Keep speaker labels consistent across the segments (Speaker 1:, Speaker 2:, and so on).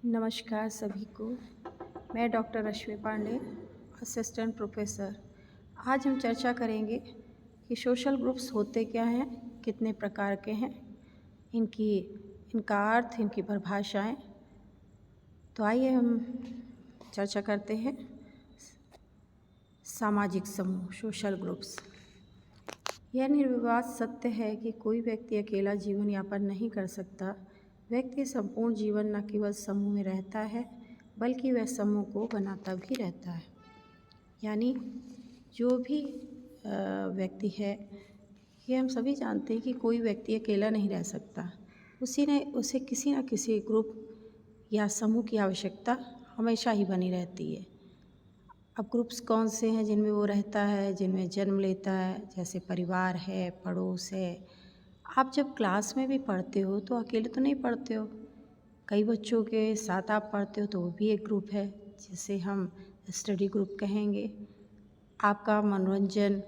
Speaker 1: नमस्कार सभी को। मैं डॉक्टर रश्मि पांडे, असिस्टेंट प्रोफेसर। आज हम चर्चा करेंगे कि सोशल ग्रुप्स होते क्या हैं, कितने प्रकार के हैं, इनका अर्थ, इनकी परिभाषाएं। तो आइए हम चर्चा करते हैं। सामाजिक समूह, सोशल ग्रुप्स। यह निर्विवाद सत्य है कि कोई व्यक्ति अकेला जीवन यापन नहीं कर सकता। व्यक्ति संपूर्ण जीवन न केवल समूह में रहता है, बल्कि वह समूह को बनाता भी रहता है। यानी जो भी व्यक्ति है, ये हम सभी जानते हैं कि कोई व्यक्ति अकेला नहीं रह सकता। उसे किसी न किसी ग्रुप या समूह की आवश्यकता हमेशा ही बनी रहती है। अब ग्रुप्स कौन से हैं जिनमें वो रहता है, जिनमें जन्म लेता है, जैसे परिवार है, पड़ोस है। आप जब क्लास में भी पढ़ते हो तो अकेले तो नहीं पढ़ते हो, कई बच्चों के साथ आप पढ़ते हो, तो वो भी एक ग्रुप है जिसे हम स्टडी ग्रुप कहेंगे। आपका मनोरंजन,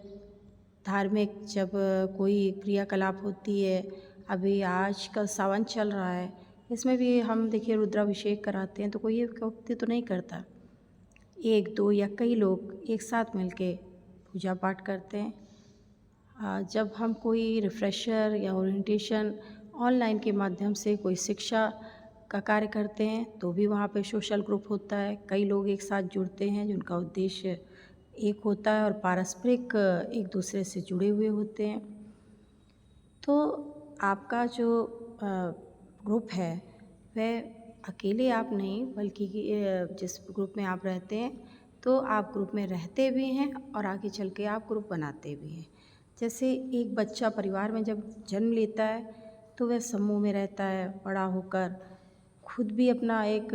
Speaker 1: धार्मिक जब कोई क्रियाकलाप होती है, अभी आजकल सावन चल रहा है, इसमें भी हम देखिए रुद्राभिषेक कराते हैं, तो कोई एक व्यक्ति तो नहीं करता, एक दो या कई लोग एक साथ मिलके पूजा पाठ करते हैं। जब हम कोई रिफ्रेशर या ओरिएंटेशन ऑनलाइन के माध्यम से कोई शिक्षा का कार्य करते हैं, तो भी वहाँ पे सोशल ग्रुप होता है। कई लोग एक साथ जुड़ते हैं जिनका उद्देश्य एक होता है और पारस्परिक एक दूसरे से जुड़े हुए होते हैं। तो आपका जो ग्रुप है वह अकेले आप नहीं, बल्कि जिस ग्रुप में आप रहते हैं, तो आप ग्रुप में रहते भी हैं और आगे चल के आप ग्रुप बनाते भी हैं। जैसे एक बच्चा परिवार में जब जन्म लेता है तो वह समूह में रहता है, बड़ा होकर खुद भी अपना एक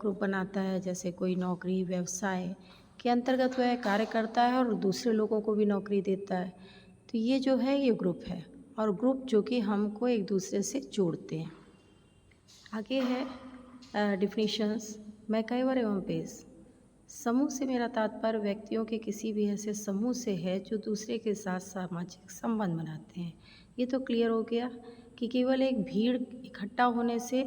Speaker 1: ग्रुप बनाता है। जैसे कोई नौकरी व्यवसाय के अंतर्गत वह कार्य करता है और दूसरे लोगों को भी नौकरी देता है। तो ये जो है ये ग्रुप है, और ग्रुप जो कि हमको एक दूसरे से जोड़ते हैं। आगे है डिफिनीशंस। मैकइवर एवं पेस। समूह से मेरा तात्पर्य व्यक्तियों के किसी भी ऐसे समूह से है जो दूसरे के साथ सामाजिक संबंध बनाते हैं। ये तो क्लियर हो गया कि केवल एक भीड़ इकट्ठा होने से,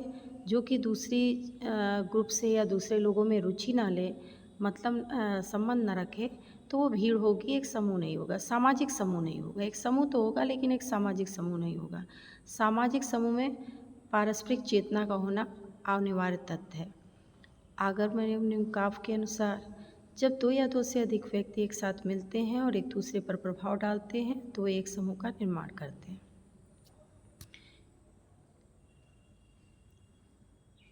Speaker 1: जो कि दूसरी ग्रुप से या दूसरे लोगों में रुचि ना ले, मतलब संबंध ना रखे, तो वो भीड़ होगी, एक समूह नहीं होगा, सामाजिक समूह नहीं होगा। एक समूह तो होगा लेकिन एक सामाजिक समूह नहीं होगा। सामाजिक समूह में पारस्परिक चेतना का होना अनिवार्य तथ्य है। आगरमैन्यू काफ के अनुसार जब दो या दो से अधिक व्यक्ति एक साथ मिलते हैं और एक दूसरे पर प्रभाव डालते हैं, तो एक समूह का निर्माण करते हैं।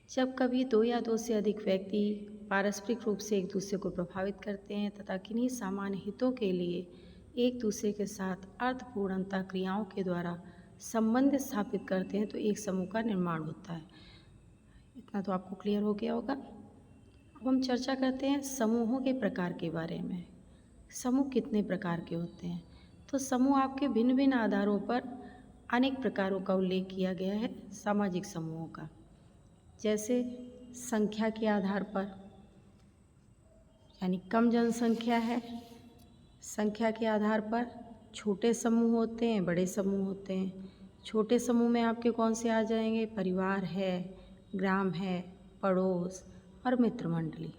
Speaker 1: जब कभी दो या दो से अधिक व्यक्ति पारस्परिक रूप से एक दूसरे को प्रभावित करते हैं तथा किन्हीं सामान्य हितों के लिए एक दूसरे के साथ अर्थपूर्ण अंतःक्रियाओं के द्वारा संबंध स्थापित करते हैं, तो एक समूह का निर्माण होता है। इतना तो आपको क्लियर हो गया होगा। अब हम चर्चा करते हैं समूहों के प्रकार के बारे में। समूह कितने प्रकार के होते हैं? तो समूह आपके भिन्न भिन्न आधारों पर अनेक प्रकारों का उल्लेख किया गया है सामाजिक समूहों का। जैसे संख्या के आधार पर, यानी कम जनसंख्या है, संख्या के आधार पर छोटे समूह होते हैं, बड़े समूह होते हैं। छोटे समूह में आपके कौन से आ जाएंगे? परिवार है, ग्राम है, पड़ोस और मित्र मंडली।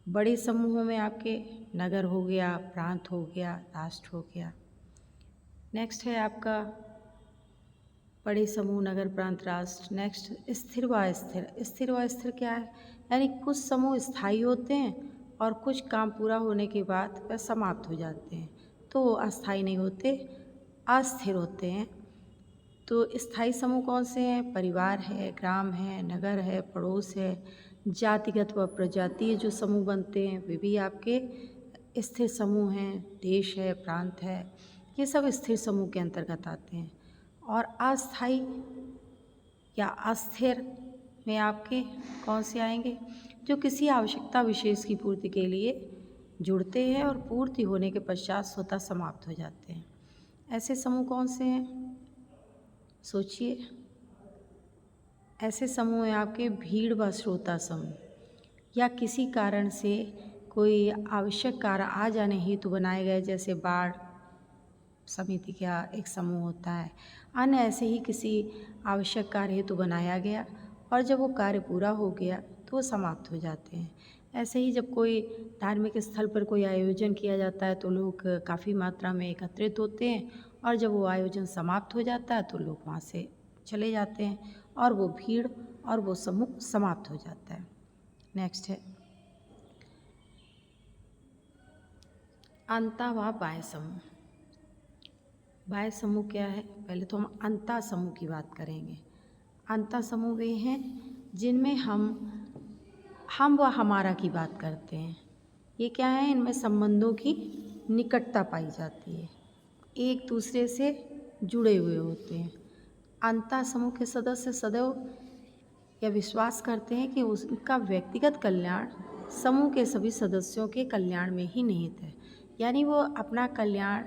Speaker 1: बड़े समूहों में आपके नगर हो गया, प्रांत हो गया, राष्ट्र हो गया। नेक्स्ट है आपका बड़े समूह, नगर, प्रांत, राष्ट्र। नेक्स्ट स्थिर व अस्थिर। स्थिर व अस्थिर क्या है? यानी कुछ समूह स्थायी होते हैं और कुछ काम पूरा होने के बाद वह समाप्त हो जाते हैं, तो वो अस्थायी नहीं होते, अस्थिर होते हैं। तो स्थायी समूह कौन से हैं? परिवार है, ग्राम है, नगर है, पड़ोस है। जातिगत व प्रजातीय जो समूह बनते हैं वे भी आपके स्थिर समूह हैं। देश है, प्रांत है, ये सब स्थिर समूह के अंतर्गत आते हैं। और अस्थायी या अस्थिर में आपके कौन से आएंगे? जो किसी आवश्यकता विशेष की पूर्ति के लिए जुड़ते हैं और पूर्ति होने के पश्चात स्वतः समाप्त हो जाते हैं। ऐसे समूह कौन से हैं? सोचिए। ऐसे समूह हैं आपके भीड़ व श्रोता समूह, या किसी कारण से कोई आवश्यक कार्य आ जाने हेतु बनाए गए, जैसे बाढ़ समिति का एक समूह होता है। अन्य ऐसे ही किसी आवश्यक कार्य हेतु बनाया गया और जब वो कार्य पूरा हो गया तो वो समाप्त हो जाते हैं। ऐसे ही जब कोई धार्मिक स्थल पर कोई आयोजन किया जाता है तो लोग काफ़ी मात्रा में एकत्रित होते हैं, और जब वो आयोजन समाप्त हो जाता है तो लोग वहाँ से चले जाते हैं और वो भीड़ और वो समूह समाप्त हो जाता है। नेक्स्ट है अंता व बाह्य समूह। बाह्य समूह क्या है? पहले तो हम अंता समूह की बात करेंगे। अंता समूह वे हैं जिनमें हम व हमारा की बात करते हैं। ये क्या है? इनमें संबंधों की निकटता पाई जाती है, एक दूसरे से जुड़े हुए होते हैं। अंता समूह के सदस्य सदैव यह विश्वास करते हैं कि उनका व्यक्तिगत कल्याण समूह के सभी सदस्यों के कल्याण में ही निहित है। यानी वो अपना कल्याण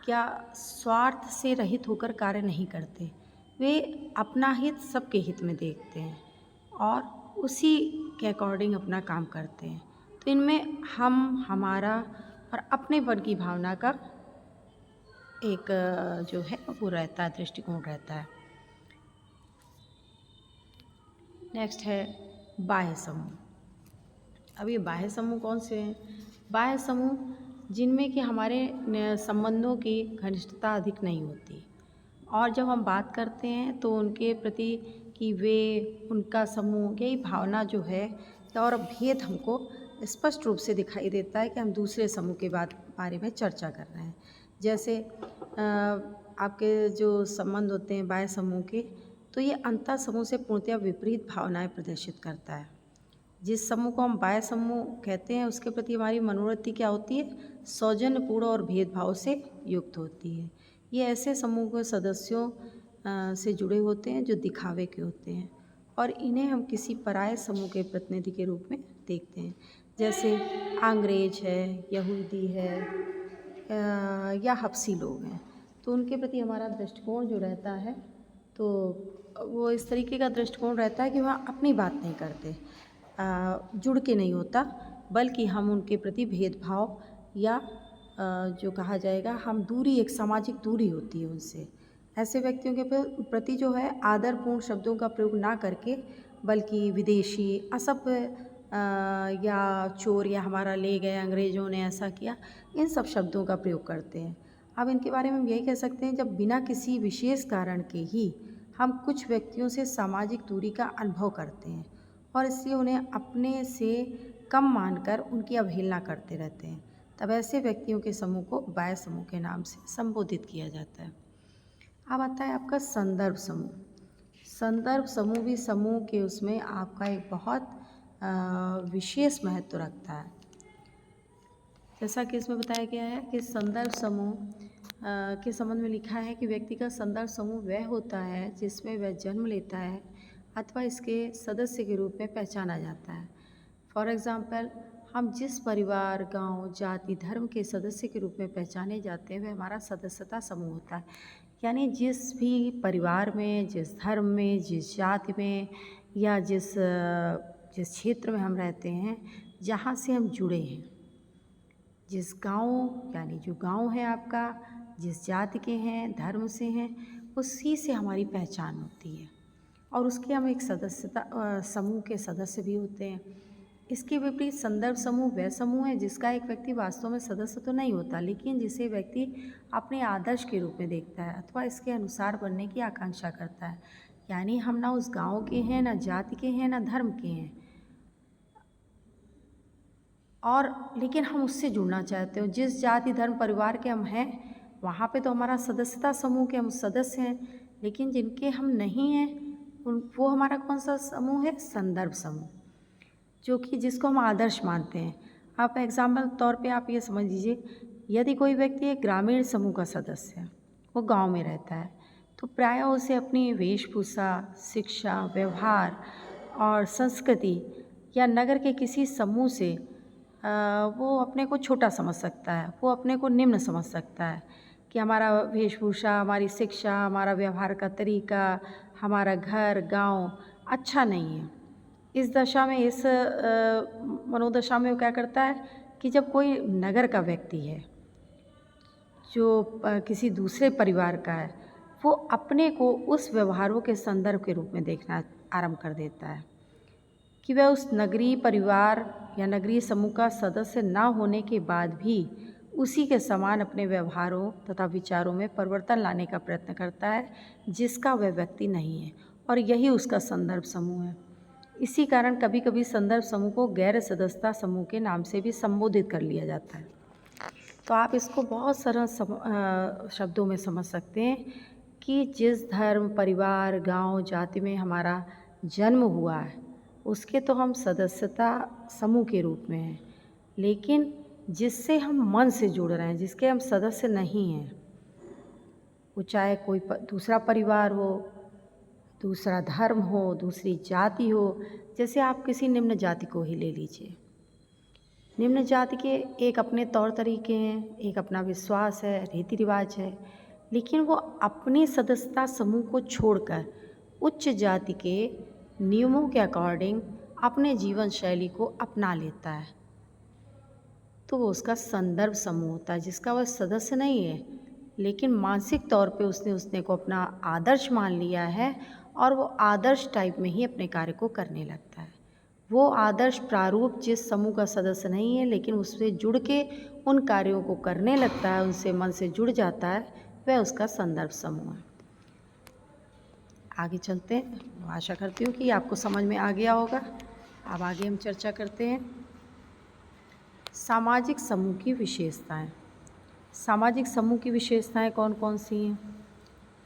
Speaker 1: क्या स्वार्थ से रहित होकर कार्य नहीं करते, वे अपना हित सबके हित में देखते हैं और उसी के अकॉर्डिंग अपना काम करते हैं। तो इनमें हम, हमारा और अपनेपन की भावना का एक जो है वो रहता है, दृष्टिकोण रहता है। नेक्स्ट है बाह्य समूह। अब ये बाह्य समूह कौन से हैं? बाह्य समूह जिनमें कि हमारे संबंधों की घनिष्ठता अधिक नहीं होती, और जब हम बात करते हैं तो उनके प्रति कि वे, उनका समूह, यही भावना जो है और भेद हमको स्पष्ट रूप से दिखाई देता है कि हम दूसरे समूह के बारे में चर्चा कर रहे हैं। जैसे आपके जो संबंध होते हैं बाह्य समूह के, तो ये अंतर समूह से पूर्णतः विपरीत भावनाएं प्रदर्शित करता है। जिस समूह को हम बाह्य समूह कहते हैं उसके प्रति हमारी मनोवृत्ति क्या होती है? सौजन्यपूर्ण और भेदभाव से युक्त होती है। ये ऐसे समूह के सदस्यों से जुड़े होते हैं जो दिखावे के होते हैं, और इन्हें हम किसी पराये समूह के प्रतिनिधि के रूप में देखते हैं। जैसे अंग्रेज है, यहूदी है या हबसी लोग हैं, तो उनके प्रति हमारा दृष्टिकोण जो रहता है तो वो इस तरीके का दृष्टिकोण रहता है कि वह अपनी बात नहीं करते, जुड़ के नहीं होता, बल्कि हम उनके प्रति भेदभाव या जो कहा जाएगा हम दूरी, एक सामाजिक दूरी होती है उनसे। ऐसे व्यक्तियों के प्रति जो है आदरपूर्ण शब्दों का प्रयोग ना करके, बल्कि विदेशी, असभ्य या चोर या हमारा ले गए, अंग्रेज़ों ने ऐसा किया, इन सब शब्दों का प्रयोग करते हैं। अब इनके बारे में हम यही कह सकते हैं, जब बिना किसी विशेष कारण के ही हम कुछ व्यक्तियों से सामाजिक दूरी का अनुभव करते हैं और इसलिए उन्हें अपने से कम मानकर उनकी अवहेलना करते रहते हैं, तब ऐसे व्यक्तियों के समूह को बाह्य समूह के नाम से संबोधित किया जाता है। अब आता है आपका संदर्भ समूह। संदर्भ समूह भी समूह के उसमें आपका एक बहुत विशेष महत्व रखता है। जैसा कि इसमें बताया गया है कि संदर्भ समूह के संबंध में लिखा है कि व्यक्ति का संदर्भ समूह वह होता है जिसमें वह जन्म लेता है अथवा इसके सदस्य के रूप में पहचाना जाता है। फॉर एग्ज़ाम्पल, हम जिस परिवार, गांव, जाति, धर्म के सदस्य के रूप में पहचाने जाते हैं वह हमारा सदस्यता समूह होता है। यानी जिस भी परिवार में, जिस धर्म में, जिस जाति में या जिस क्षेत्र में हम रहते हैं, जहाँ से हम जुड़े हैं, जिस गांव, यानी जो गांव है आपका, जिस जाति के हैं, धर्म से हैं, उसी से हमारी पहचान होती है और उसके हम एक सदस्यता समूह के सदस्य भी होते हैं। इसके विपरीत संदर्भ समूह वह समूह है जिसका एक व्यक्ति वास्तव में सदस्य तो नहीं होता, लेकिन जिसे व्यक्ति अपने आदर्श के रूप में देखता है अथवा इसके अनुसार बनने की आकांक्षा करता है। यानी हम ना उस गांव के हैं, ना जाति के हैं, ना धर्म के हैं, और लेकिन हम उससे जुड़ना चाहते हो। जिस जाति, धर्म, परिवार के हम हैं वहाँ पे तो हमारा सदस्यता समूह के हम सदस्य हैं, लेकिन जिनके हम नहीं हैं वो हमारा कौन सा समूह है? संदर्भ समूह, जो कि जिसको हम आदर्श मानते हैं। आप एग्जाम्पल तौर पे आप ये समझ लीजिए, यदि कोई व्यक्ति एक ग्रामीण समूह का सदस्य है, वो गांव में रहता है, तो प्रायः उसे अपनी वेशभूषा, शिक्षा, व्यवहार और संस्कृति या नगर के किसी समूह से वो अपने को छोटा समझ सकता है, वो अपने को निम्न समझ सकता है कि हमारा वेशभूषा, हमारी शिक्षा, हमारा व्यवहार का तरीका, हमारा घर, गांव अच्छा नहीं है। इस दशा में, इस मनोदशा में वो क्या करता है कि जब कोई नगर का व्यक्ति है जो किसी दूसरे परिवार का है, वो अपने को उस व्यवहारों के संदर्भ के रूप में देखना आरंभ कर देता है कि वह उस नगरीय परिवार या नगरीय समूह का सदस्य न होने के बाद भी उसी के समान अपने व्यवहारों तथा विचारों में परिवर्तन लाने का प्रयत्न करता है, जिसका वह व्यक्ति नहीं है, और यही उसका संदर्भ समूह है। इसी कारण कभी कभी संदर्भ समूह को गैर सदस्यता समूह के नाम से भी संबोधित कर लिया जाता है। तो आप इसको बहुत सरल शब्दों में समझ सकते हैं कि जिस धर्म, परिवार, गांव, जाति में हमारा जन्म हुआ है, उसके तो हम सदस्यता समूह के रूप में हैं, लेकिन जिससे हम मन से जुड़ रहे हैं, जिसके हम सदस्य नहीं हैं, वो चाहे कोई दूसरा परिवार हो, दूसरा धर्म हो, दूसरी जाति हो। जैसे आप किसी निम्न जाति को ही ले लीजिए। निम्न जाति के एक अपने तौर तरीके हैं, एक अपना विश्वास है, रीति रिवाज है, लेकिन वो अपनी सदस्यता समूह को छोड़कर उच्च जाति के नियमों के अकॉर्डिंग अपने जीवन शैली को अपना लेता है, तो वो उसका संदर्भ समूह होता है, जिसका वह सदस्य नहीं है, लेकिन मानसिक तौर पे उसने को अपना आदर्श मान लिया है और वो आदर्श टाइप में ही अपने कार्य को करने लगता है। वो आदर्श प्रारूप जिस समूह का सदस्य नहीं है, लेकिन उससे जुड़ के उन कार्यों को करने लगता है, उनसे मन से जुड़ जाता है, वह उसका संदर्भ समूह है। आगे चलते हैं। आशा करती हूँ कि आपको समझ में आ गया होगा। अब आगे हम चर्चा करते हैं सामाजिक समूह की विशेषताएं। सामाजिक समूह की विशेषताएं कौन कौन सी हैं,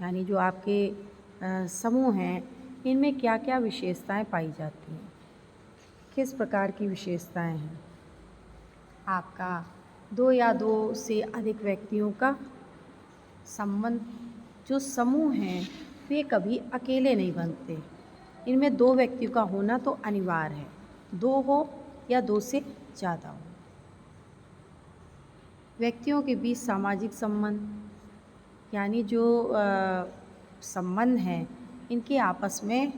Speaker 1: यानी जो आपके समूह हैं, इनमें क्या क्या विशेषताएं पाई जाती हैं, किस प्रकार की विशेषताएं हैं। आपका दो या दो से अधिक व्यक्तियों का संबंध, जो समूह हैं वे कभी अकेले नहीं बनते। इनमें दो व्यक्तियों का होना तो अनिवार्य है, दो हो या दो से ज़्यादा हो। व्यक्तियों के बीच सामाजिक संबंध, यानी जो संबंध हैं, इनके आपस में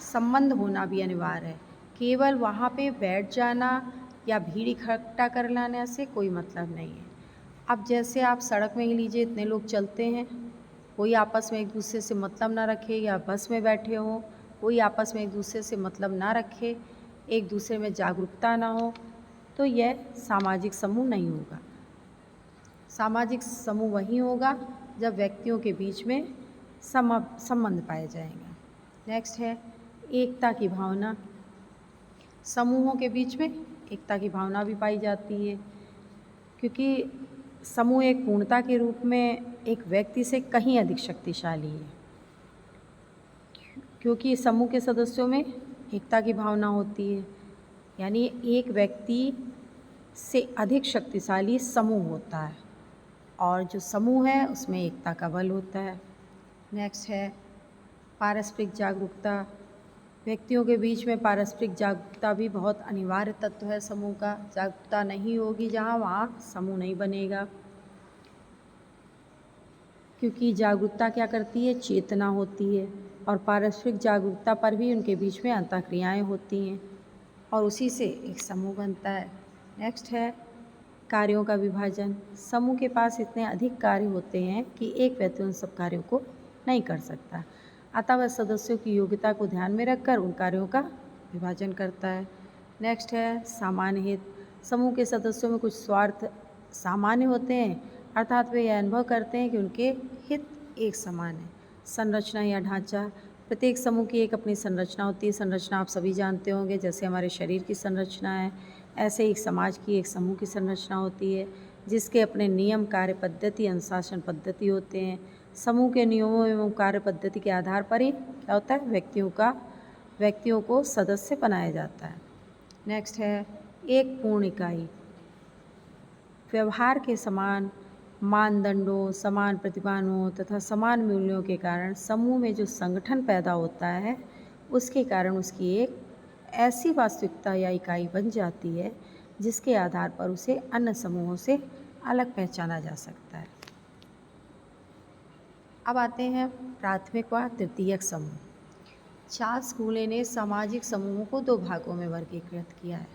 Speaker 1: संबंध होना भी अनिवार्य है। केवल वहाँ पे बैठ जाना या भीड़ इकट्ठा कर लाने से कोई मतलब नहीं है। अब जैसे आप सड़क में ही लीजिए, इतने लोग चलते हैं, कोई आपस में एक दूसरे से मतलब ना रखे, या बस में बैठे हों, कोई आपस में एक दूसरे से मतलब ना रखे, एक दूसरे में जागरूकता ना हो, तो यह सामाजिक समूह नहीं होगा। सामाजिक समूह वही होगा जब व्यक्तियों के बीच में संबंध पाए जाएंगे। नेक्स्ट है एकता की भावना। समूहों के बीच में एकता की भावना भी पाई जाती है, क्योंकि समूह एक पूर्णता के रूप में एक व्यक्ति से कहीं अधिक शक्तिशाली है, क्योंकि समूह के सदस्यों में एकता की भावना होती है, यानी एक व्यक्ति से अधिक शक्तिशाली समूह होता है, और जो समूह है उसमें एकता का बल होता है। नेक्स्ट है पारस्परिक जागरूकता। व्यक्तियों के बीच में पारस्परिक जागरूकता भी बहुत अनिवार्य तत्व है समूह का। जागरूकता नहीं होगी जहाँ, वहाँ समूह नहीं बनेगा, क्योंकि जागरूकता क्या करती है, चेतना होती है, और पारस्परिक जागरूकता पर भी उनके बीच में अंतःक्रियाएँ होती हैं, और उसी से एक समूह बनता है। नेक्स्ट है कार्यों का विभाजन। समूह के पास इतने अधिक कार्य होते हैं कि एक व्यक्ति उन सब कार्यों को नहीं कर सकता, अतः वह सदस्यों की योग्यता को ध्यान में रखकर उन कार्यों का विभाजन करता है। नेक्स्ट है सामान्य हित। समूह के सदस्यों में कुछ स्वार्थ सामान्य होते हैं, अर्थात वे यह अनुभव करते हैं कि उनके हित एक समान है। संरचना या ढांचा। प्रत्येक समूह की एक अपनी संरचना होती है। संरचना आप सभी जानते होंगे, जैसे हमारे शरीर की संरचना है, ऐसे एक समाज की, एक समूह की संरचना होती है, जिसके अपने नियम, कार्य पद्धति, अनुशासन पद्धति होते हैं। समूह के नियमों एवं कार्य पद्धति के आधार पर ही क्या होता है, व्यक्तियों को सदस्य बनाया जाता है। नेक्स्ट है एक पूर्ण इकाई। व्यवहार के समान मानदंडों, समान प्रतिभाओं तथा समान मूल्यों के कारण समूह में जो संगठन पैदा होता है, उसके कारण उसकी एक ऐसी वास्तविकता या इकाई बन जाती है जिसके आधार पर उसे अन्य समूहों से अलग पहचाना जा सकता है। अब आते हैं प्राथमिक व तृतीयक समूह। चार्ल्स कूले ने सामाजिक समूहों को दो भागों में वर्गीकृत किया है।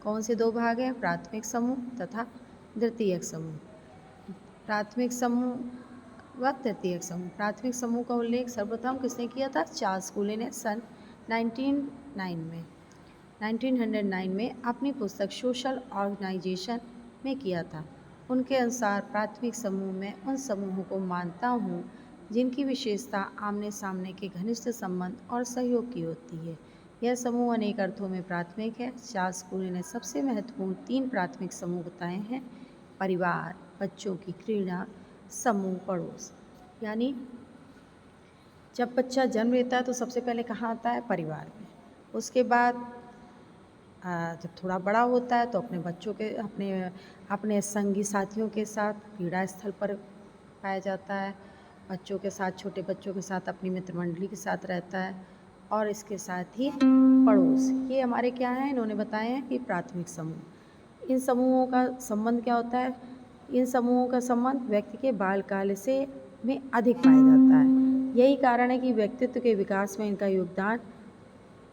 Speaker 1: कौन से दो भाग हैं? प्राथमिक समूह तथा द्वितीयक समूह। प्राथमिक समूह व तृतीयक समूह। प्राथमिक समूह का उल्लेख सर्वप्रथम किसने किया था? चार्ल्स कूले ने सन 1909 में अपनी पुस्तक सोशल ऑर्गेनाइजेशन में किया था। उनके अनुसार प्राथमिक समूह में उन समूहों को मानता हूँ जिनकी विशेषता आमने सामने के घनिष्ठ संबंध और सहयोग की होती है। यह समूह अनेक अर्थों में प्राथमिक है। चार्ल्स कूले ने सबसे महत्वपूर्ण 3 प्राथमिक समूह बताए हैं: परिवार, बच्चों की क्रीड़ा, समूह, पड़ोस। यानी जब बच्चा जन्म लेता है तो सबसे पहले कहाँ आता है? परिवार में। उसके बाद जब थोड़ा बड़ा होता है तो अपने बच्चों के अपने संगी साथियों के साथ क्रीड़ा स्थल पर पाया जाता है। बच्चों के साथ, छोटे बच्चों के साथ, अपनी मित्र मंडली के साथ रहता है। और इसके साथ ही पड़ोस, ये हमारे क्या हैं? इन्होंने बताए हैं कि प्राथमिक समूह। इन समूहों का संबंध क्या होता है? इन समूहों का संबंध व्यक्ति के बालकाल से में अधिक पाया जाता है। यही कारण है कि व्यक्तित्व के विकास में इनका योगदान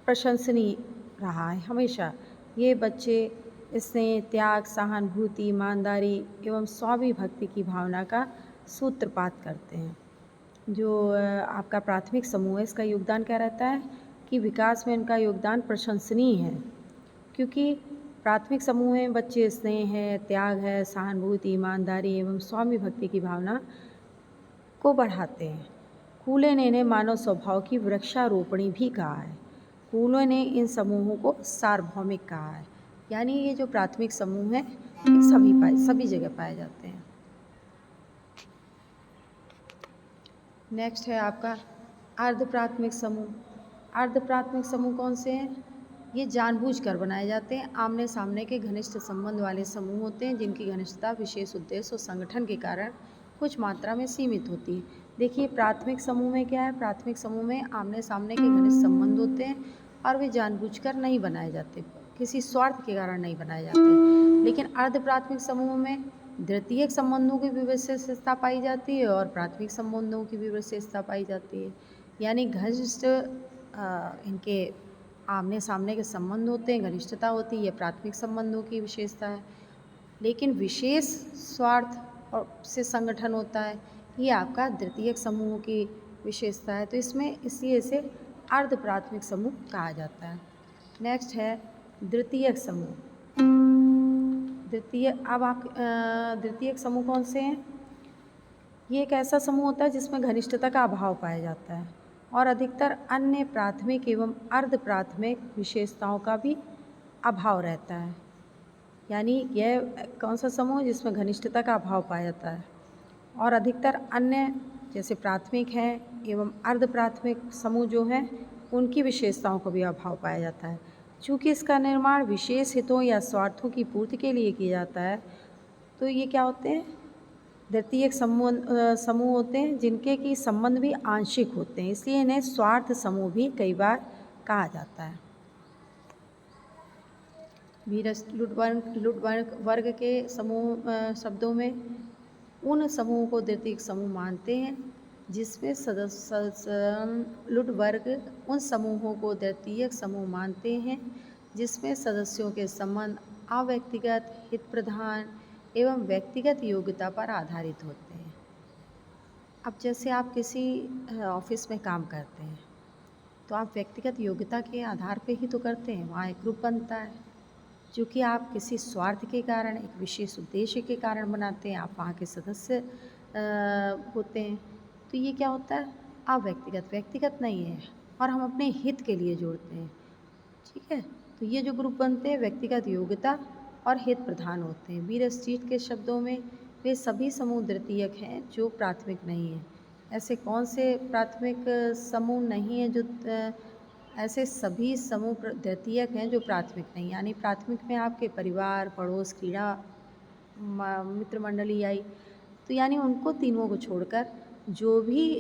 Speaker 1: प्रशंसनीय रहा है हमेशा। ये बच्चे स्नेह, त्याग, सहानुभूति, ईमानदारी एवं स्वाभिभक्ति की भावना का सूत्रपात करते हैं। जो आपका प्राथमिक समूह है, इसका योगदान क्या रहता है कि विकास में इनका योगदान प्रशंसनीय है, क्योंकि प्राथमिक समूह में बच्चे स्नेह है, त्याग है, सहानुभूति, ईमानदारी एवं स्वाभिभक्ति की भावना को बढ़ाते हैं। कूले ने इन्हें मानव स्वभाव की वृक्षारोपणी भी कहा है। कूले ने इन समूहों को सार्वभौमिक कहा है। यानी ये जो प्राथमिक समूह है ये सभी जगह पाए जाते हैं। नेक्स्ट है आपका अर्ध प्राथमिक समूह। अर्ध प्राथमिक समूह कौन से हैं? ये जानबूझकर बनाए जाते हैं। आमने सामने के घनिष्ठ संबंध वाले समूह होते हैं जिनकी घनिष्ठता विशेष उद्देश्य और संगठन के कारण कुछ मात्रा में सीमित होती है। देखिए प्राथमिक समूह में क्या है? प्राथमिक समूह में आमने सामने के घनिष्ठ संबंध होते हैं और वे जानबूझकर नहीं बनाए जाते, किसी स्वार्थ के कारण नहीं बनाए जाते। लेकिन अर्ध प्राथमिक समूह में द्वितीयक संबंधों की भी विशेषता पाई जाती है और प्राथमिक संबंधों की भी विशेषता पाई जाती है। यानी घनिष्ठ इनके आमने सामने के संबंध होते हैं, घनिष्ठता होती है, ये प्राथमिक संबंधों की विशेषता है। लेकिन विशेष स्वार्थ और से संगठन होता है, ये आपका द्वितीयक समूह की विशेषता है। तो इसमें इसलिए इसे अर्ध प्राथमिक समूह कहा जाता है। नेक्स्ट है द्वितीयक समूह। द्वितीयक समूह कौन से हैं? ये एक ऐसा समूह होता है जिसमें घनिष्ठता का अभाव पाया जाता है और अधिकतर अन्य प्राथमिक एवं अर्ध प्राथमिक विशेषताओं का भी अभाव रहता है। यानी यह कौन सा समूह है जिसमें घनिष्ठता का अभाव पाया जाता है और अधिकतर अन्य जैसे प्राथमिक है एवं अर्ध प्राथमिक समूह जो हैं उनकी विशेषताओं को भी अभाव पाया जाता है। चूँकि इसका निर्माण विशेष हितों या स्वार्थों की पूर्ति के लिए किया जाता है, तो ये क्या होते हैं? द्वितीयक समूह होते हैं जिनके की संबंध भी आंशिक होते हैं, इसलिए इन्हें स्वार्थ समूह भी कई बार कहा जाता है। लुडबर्ग वर्ग के समूह शब्दों में उन समूहों को द्वितीयक समूह मानते हैं जिसमें लुडबर्ग उन समूहों को द्वितीयक समूह मानते हैं जिसमें सदस्यों के संबंध अव्यक्तिगत, हित प्रधान एवं व्यक्तिगत योग्यता पर आधारित होते हैं। अब जैसे आप किसी ऑफिस में काम करते हैं तो आप व्यक्तिगत योग्यता के आधार पे ही तो करते हैं, वहाँ एक ग्रुप बनता है। क्योंकि आप किसी स्वार्थ के कारण, एक विशेष उद्देश्य के कारण बनाते हैं, आप वहाँ के सदस्य होते हैं। तो ये क्या होता है? अव्यक्तिगत, व्यक्तिगत नहीं है और हम अपने हित के लिए जोड़ते हैं। ठीक है, तो ये जो ग्रुप बनते हैं व्यक्तिगत योग्यता और हित प्रधान होते हैं। बीर स्ट्रीट के शब्दों में वे सभी समूह द्वितीयक हैं जो प्राथमिक नहीं हैं। ऐसे कौन से प्राथमिक समूह नहीं हैं जो ऐसे सभी समूह द्वितीयक हैं जो प्राथमिक नहीं, यानी प्राथमिक में आपके परिवार, पड़ोस, क्रीड़ा, मित्र मंडली आई, तो यानी उनको तीनों को छोड़कर जो भी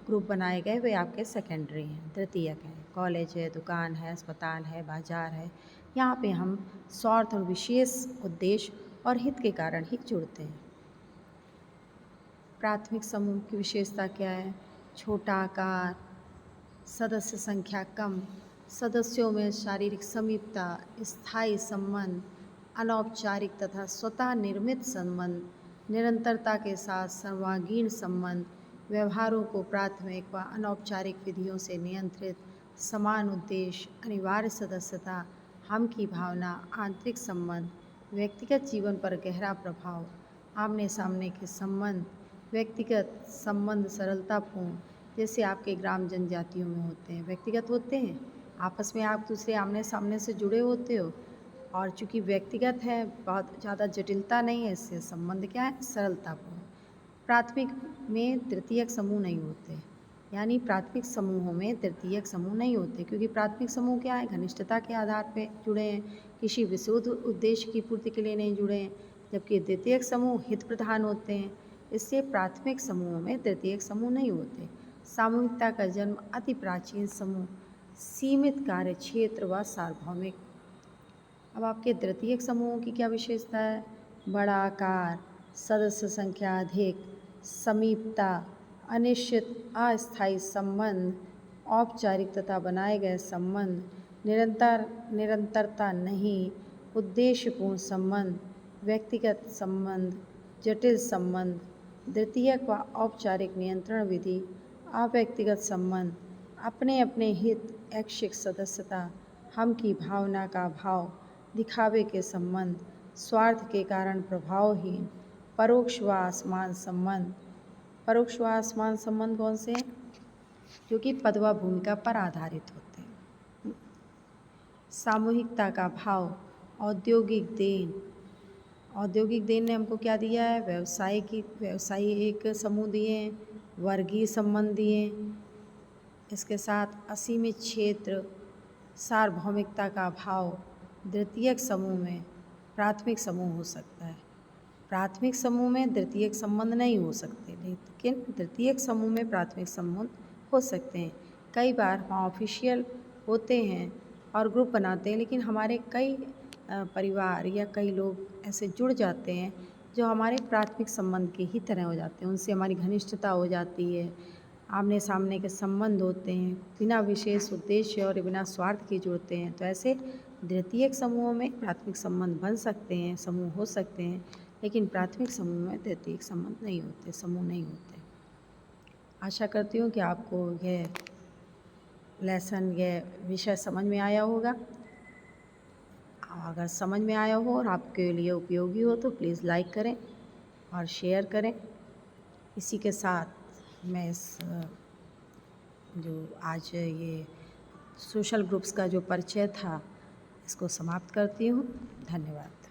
Speaker 1: ग्रुप बनाए गए वे आपके सेकेंडरी हैं, द्वितीयक हैं। कॉलेज है, दुकान है, अस्पताल है, बाजार है, यहाँ पे हम स्वार्थ और विशेष उद्देश्य और हित के कारण ही जुड़ते हैं। प्राथमिक समूह की विशेषता क्या है? छोटा आकार, सदस्य संख्या कम, सदस्यों में शारीरिक समीपता, स्थायी संबंध, अनौपचारिक तथा स्वतः निर्मित संबंध, निरंतरता के साथ सर्वांगीण संबंध, व्यवहारों को प्राथमिक व अनौपचारिक विधियों से नियंत्रित, समान उद्देश्य, अनिवार्य सदस्यता, हम की भावना, आंतरिक संबंध, व्यक्तिगत जीवन पर गहरा प्रभाव, आमने सामने के संबंध, व्यक्तिगत संबंध सरलतापूर्ण, जैसे आपके ग्राम जनजातियों में होते हैं, व्यक्तिगत होते हैं, आपस में आप दूसरे आमने सामने से जुड़े होते हो, और चूँकि व्यक्तिगत है, बहुत ज़्यादा जटिलता नहीं है, इससे संबंध क्या है, सरलतापूर्ण। प्राथमिक में तृतीयक समूह नहीं होते, यानी प्राथमिक समूहों में तृतीयक समूह नहीं होते, क्योंकि प्राथमिक समूह क्या है, घनिष्ठता के आधार पर जुड़े हैं, किसी विशुद्ध उद्देश्य की पूर्ति के लिए नहीं जुड़े हैं, जबकि द्वितीयक समूह हित प्रधान होते हैं, इससे प्राथमिक समूहों में तृतीयक समूह नहीं होते। सामूहिकता का जन्म अति प्राचीन समूह, सीमित कार्य क्षेत्र व सार्वभौमिक। अब आपके तृतीयक समूहों की क्या विशेषता है, बड़ा आकार, सदस्य संख्या अधिक, समीपता, अनिश्चित अस्थायी संबंध, औपचारिक तथा बनाए गए संबंध, निरंतरता नहीं, उद्देश्यपूर्ण संबंध, व्यक्तिगत संबंध, जटिल संबंध, द्वितीयक व औपचारिक नियंत्रण विधि, अव्यक्तिगत संबंध, अपने अपने हित, ऐच्छिक सदस्यता, हम की भावना का अभाव, दिखावे के संबंध, स्वार्थ के कारण प्रभावहीन, परोक्ष व असमान संबंध। परोक्ष व असमान संबंध कौन से हैं, जो कि पद व भूमिका पर आधारित होते हैं। सामूहिकता का भाव, औद्योगिक देन। औद्योगिक देन ने हमको क्या दिया है, व्यवसायी एक समूह दिए हैं, वर्गीय संबंध दिए हैं, इसके साथ असीमित क्षेत्र, सार्वभौमिकता का अभाव। द्वितीयक समूह में प्राथमिक समूह हो सकता है, प्राथमिक समूह में द्वितीयक संबंध नहीं हो सकते, लेकिन द्वितीयक समूह में प्राथमिक संबंध हो सकते हैं। कई बार हम ऑफिशियल होते हैं और ग्रुप बनाते हैं, लेकिन हमारे कई परिवार या कई लोग ऐसे जुड़ जाते हैं जो हमारे प्राथमिक संबंध के ही तरह हो जाते हैं, उनसे हमारी घनिष्ठता हो जाती है, आमने सामने के संबंध होते हैं, बिना विशेष उद्देश्य और बिना स्वार्थ के जुड़ते हैं। तो ऐसे द्वितीयक समूहों में प्राथमिक संबंध बन सकते हैं, समूह हो सकते हैं, लेकिन प्राथमिक समूह में द्वितीयक संबंध नहीं होते, समूह नहीं होते। आशा करती हूँ कि आपको यह लेसन, यह विषय समझ में आया होगा। अगर समझ में आया हो और आपके लिए उपयोगी हो तो प्लीज़ लाइक करें और शेयर करें। इसी के साथ मैं इस जो आज ये सोशल ग्रुप्स का जो परिचय था, इसको समाप्त करती हूँ। धन्यवाद।